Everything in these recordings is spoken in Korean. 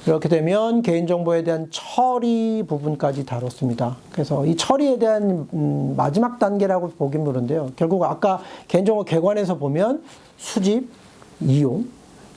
이렇게 되면 개인정보에 대한 처리 부분까지 다뤘습니다. 그래서 이 처리에 대한 마지막 단계라고 보긴 그런데요. 결국 아까 개인정보 개관에서 보면 수집, 이용,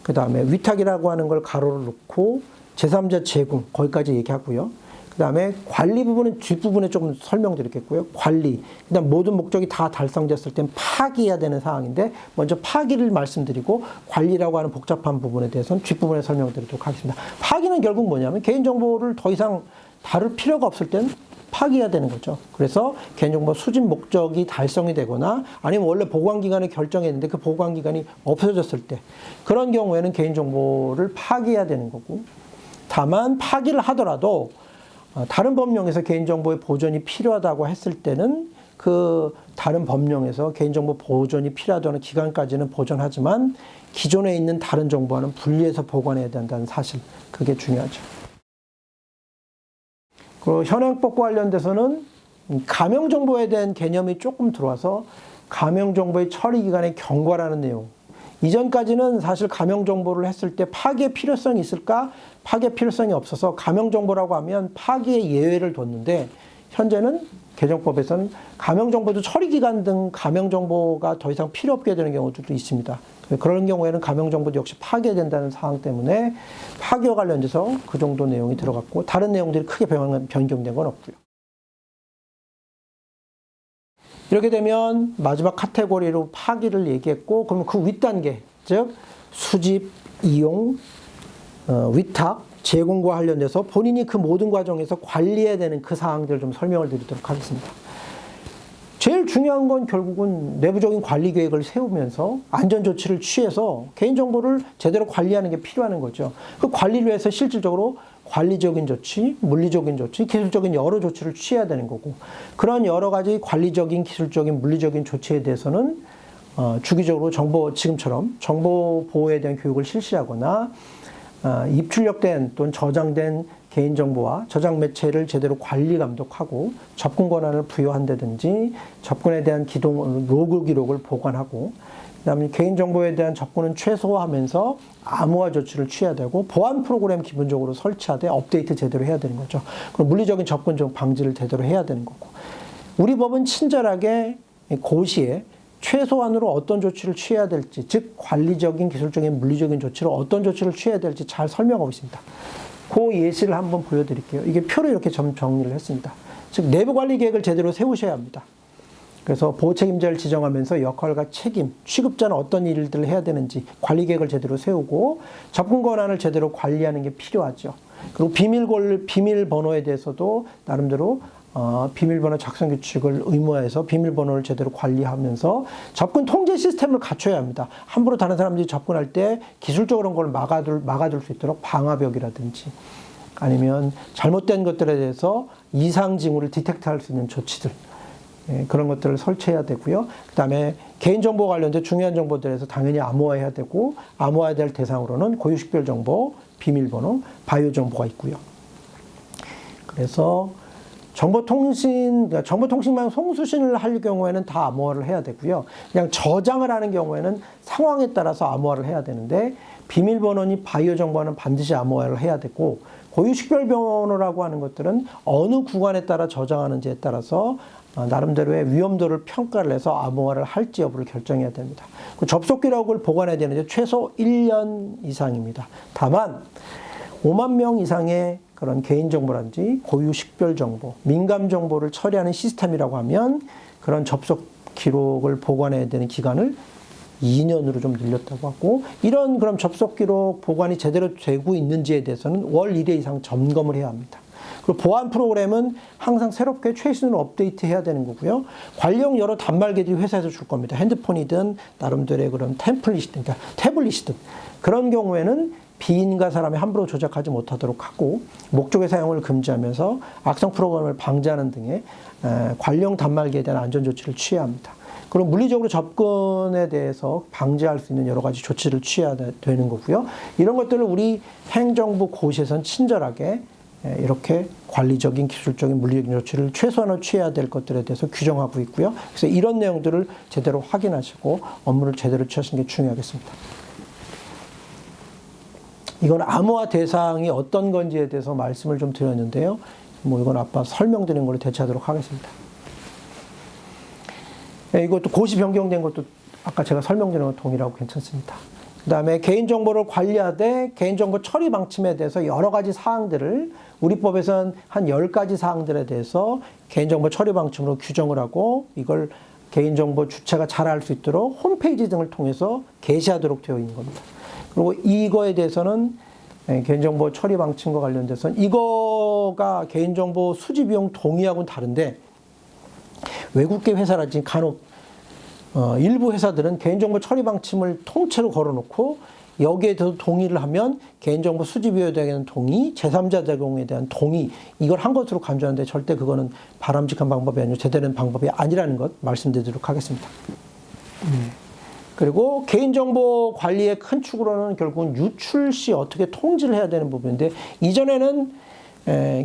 그 다음에 위탁이라고 하는 걸 가로를 놓고 제3자 제공, 거기까지 얘기하고요. 그 다음에 관리 부분은 뒷부분에 조금 설명드리겠고요. 관리, 그 다음 모든 목적이 다 달성됐을 땐 파기해야 되는 상황인데 먼저 파기를 말씀드리고 관리라고 하는 복잡한 부분에 대해서는 뒷부분에 설명드리도록 하겠습니다. 파기는 결국 뭐냐면 개인정보를 더 이상 다룰 필요가 없을 땐 파기해야 되는 거죠. 그래서 개인정보 수집 목적이 달성이 되거나 아니면 원래 보관기간을 결정했는데 그 보관기간이 없어졌을 때 그런 경우에는 개인정보를 파기해야 되는 거고, 다만 파기를 하더라도 다른 법령에서 개인정보의 보존이 필요하다고 했을 때는 그 다른 법령에서 개인정보 보존이 필요하다는 기간까지는 보존하지만 기존에 있는 다른 정보와는 분리해서 보관해야 된다는 사실, 그게 중요하죠. 그리고 현행법과 관련돼서는 가명정보에 대한 개념이 조금 들어와서 가명정보의 처리기간의 경과라는 내용. 이전까지는 사실 가명정보를 했을 때 파기의 필요성이 있을까? 파기의 필요성이 없어서 가명정보라고 하면 파기의 예외를 뒀는데 현재는 개정법에서는 가명정보도 처리기간 등 가명정보가 더 이상 필요 없게 되는 경우도 있습니다. 그런 경우에는 가명정보도 역시 파기해야 된다는 사항 때문에 파기와 관련돼서 그 정도 내용이 들어갔고 다른 내용들이 크게 변경된 건 없고요. 이렇게 되면 마지막 카테고리로 파기를 얘기했고, 그러면 그 윗단계, 즉 수집, 이용, 위탁, 제공과 관련돼서 본인이 그 모든 과정에서 관리해야 되는 그 사항들을 좀 설명을 드리도록 하겠습니다. 제일 중요한 건 결국은 내부적인 관리 계획을 세우면서 안전조치를 취해서 개인정보를 제대로 관리하는 게 필요한 거죠. 그 관리를 위해서 실질적으로 관리적인 조치, 물리적인 조치, 기술적인 여러 조치를 취해야 되는 거고, 그런 여러 가지 관리적인, 기술적인, 물리적인 조치에 대해서는 주기적으로 지금처럼 정보 보호에 대한 교육을 실시하거나 입출력된 또는 저장된 개인정보와 저장 매체를 제대로 관리 감독하고 접근 권한을 부여한다든지 접근에 대한 로그 기록을 보관하고, 그다음에 개인정보에 대한 접근은 최소화하면서 암호화 조치를 취해야 되고 보안 프로그램 기본적으로 설치하되 업데이트 제대로 해야 되는 거죠. 그리고 물리적인 접근 방지를 제대로 해야 되는 거고, 우리 법은 친절하게 고시에 최소한으로 어떤 조치를 취해야 될지, 즉 관리적인, 기술적인, 물리적인 조치를 어떤 조치를 취해야 될지 잘 설명하고 있습니다. 그 예시를 한번 보여드릴게요. 이게 표로 이렇게 정리를 했습니다. 즉 내부 관리 계획을 제대로 세우셔야 합니다. 그래서 보호 책임자를 지정하면서 역할과 책임, 취급자는 어떤 일들을 해야 되는지 관리 계획을 제대로 세우고 접근 권한을 제대로 관리하는 게 필요하죠. 그리고 비밀번호에 대해서도 나름대로 비밀번호 작성 규칙을 의무화해서 비밀번호를 제대로 관리하면서 접근 통제 시스템을 갖춰야 합니다. 함부로 다른 사람들이 접근할 때 기술적으로 그런 걸 막아둘 수 있도록 방화벽이라든지 아니면 잘못된 것들에 대해서 이상 징후를 디텍트할 수 있는 조치들, 그런 것들을 설치해야 되고요. 그 다음에 개인정보 관련된 중요한 정보들에서 당연히 암호화해야 되고, 암호화해야 될 대상으로는 고유식별 정보, 비밀번호, 바이오 정보가 있고요. 그래서 정보통신망 송수신을 할 경우에는 다 암호화를 해야 되고요. 그냥 저장을 하는 경우에는 상황에 따라서 암호화를 해야 되는데, 비밀번호니 바이오 정보는 반드시 암호화를 해야 되고, 고유식별 번호라고 하는 것들은 어느 구간에 따라 저장하는지에 따라서 나름대로의 위험도를 평가를 해서 암호화를 할지 여부를 결정해야 됩니다. 그 접속 기록을 보관해야 되는데 최소 1년 이상입니다. 다만 5만 명 이상의 그런 개인정보라든지 고유식별정보, 민감정보를 처리하는 시스템이라고 하면 그런 접속 기록을 보관해야 되는 기간을 2년으로 좀 늘렸다고 하고, 이런 그럼 접속 기록 보관이 제대로 되고 있는지에 대해서는 월 1회 이상 점검을 해야 합니다. 그리고 보안 프로그램은 항상 새롭게 최신으로 업데이트해야 되는 거고요. 관리용 여러 단말기들이 회사에서 줄 겁니다. 핸드폰이든 나름대로의 그런 템플릿이든, 그러니까 태블릿이든, 그런 경우에는 비인가 사람이 함부로 조작하지 못하도록 하고 목적의 사용을 금지하면서 악성 프로그램을 방지하는 등의 관리용 단말기에 대한 안전조치를 취해야 합니다. 그리고 물리적으로 접근에 대해서 방지할 수 있는 여러 가지 조치를 취해야 되는 거고요. 이런 것들을 우리 행정부 고시에서는 친절하게 이렇게 관리적인, 기술적인, 물리적인 조치를 최소한으로 취해야 될 것들에 대해서 규정하고 있고요. 그래서 이런 내용들을 제대로 확인하시고 업무를 제대로 취하시는 게 중요하겠습니다. 이건 암호화 대상이 어떤 건지에 대해서 말씀을 좀 드렸는데요. 뭐 이건 아빠 설명드린 걸로 대체하도록 하겠습니다. 이것도 고시 변경된 것도 아까 제가 설명드린 것 동일하고 괜찮습니다. 그 다음에 개인정보를 관리하되 개인정보 처리 방침에 대해서 여러 가지 사항들을 우리 법에서는 한 10가지 사항들에 대해서 개인정보 처리 방침으로 규정을 하고 이걸 개인정보 주체가 잘 알 수 있도록 홈페이지 등을 통해서 게시하도록 되어 있는 겁니다. 그리고 이거에 대해서는 개인정보 처리 방침과 관련돼서는 이거가 개인정보 수집 비용 동의하고는 다른데 외국계 회사라든지 간혹 일부 회사들은 개인정보 처리 방침을 통째로 걸어놓고 여기에 대해서 동의를 하면 개인정보 수집비용에 대한 동의, 제3자 제공에 대한 동의 이걸 한 것으로 간주하는데 절대 그거는 바람직한 방법이 아니고 제대로 된 방법이 아니라는 것 말씀드리도록 하겠습니다. 그리고 개인정보 관리의 큰 축으로는 결국은 유출 시 어떻게 통지를 해야 되는 부분인데 이전에는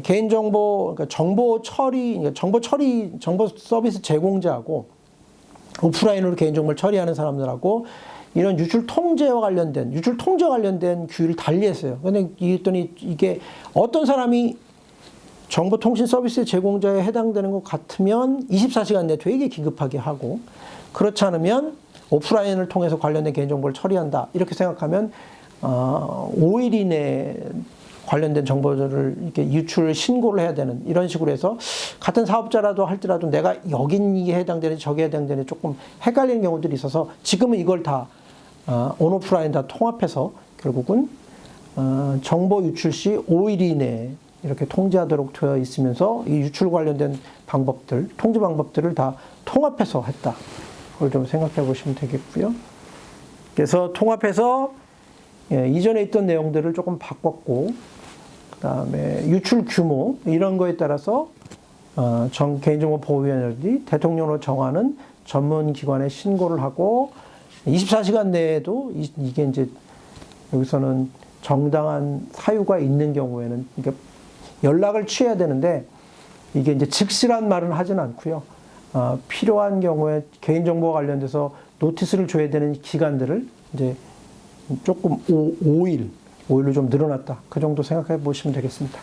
개인정보, 그러니까 정보 서비스 제공자하고 오프라인으로 개인정보를 처리하는 사람들하고 이런 유출 통제와 관련된 규율을 달리했어요. 근데 이랬더니 이게 어떤 사람이 정보통신 서비스 제공자에 해당되는 것 같으면 24시간 내에 되게 긴급하게 하고 그렇지 않으면 오프라인을 통해서 관련된 개인정보를 처리한다. 이렇게 생각하면 5일 이내에 관련된 정보들을 이렇게 유출 신고를 해야 되는 이런 식으로 해서 같은 사업자라도 할지라도 내가 여긴 이게 해당되는지 저게 해당되는지 조금 헷갈리는 경우들이 있어서 지금은 이걸 다 온오프라인 다 통합해서 결국은 정보 유출 시 5일 이내에 이렇게 통지하도록 되어 있으면서 이 유출 관련된 방법들, 통지 방법들을 다 통합해서 했다. 그걸 좀 생각해 보시면 되겠고요. 그래서 통합해서 이전에 있던 내용들을 조금 바꿨고 그다음에 유출 규모 이런 거에 따라서 개인정보보호위원회들이 대통령으로 정하는 전문기관에 신고를 하고 24시간 내에도 이게 이제 여기서는 정당한 사유가 있는 경우에는 그러니까 연락을 취해야 되는데 이게 이제 즉시란 말은 하진 않고요. 필요한 경우에 개인정보와 관련돼서 노티스를 줘야 되는 기간들을 이제 조금 5일로 좀 늘어났다. 그 정도 생각해 보시면 되겠습니다.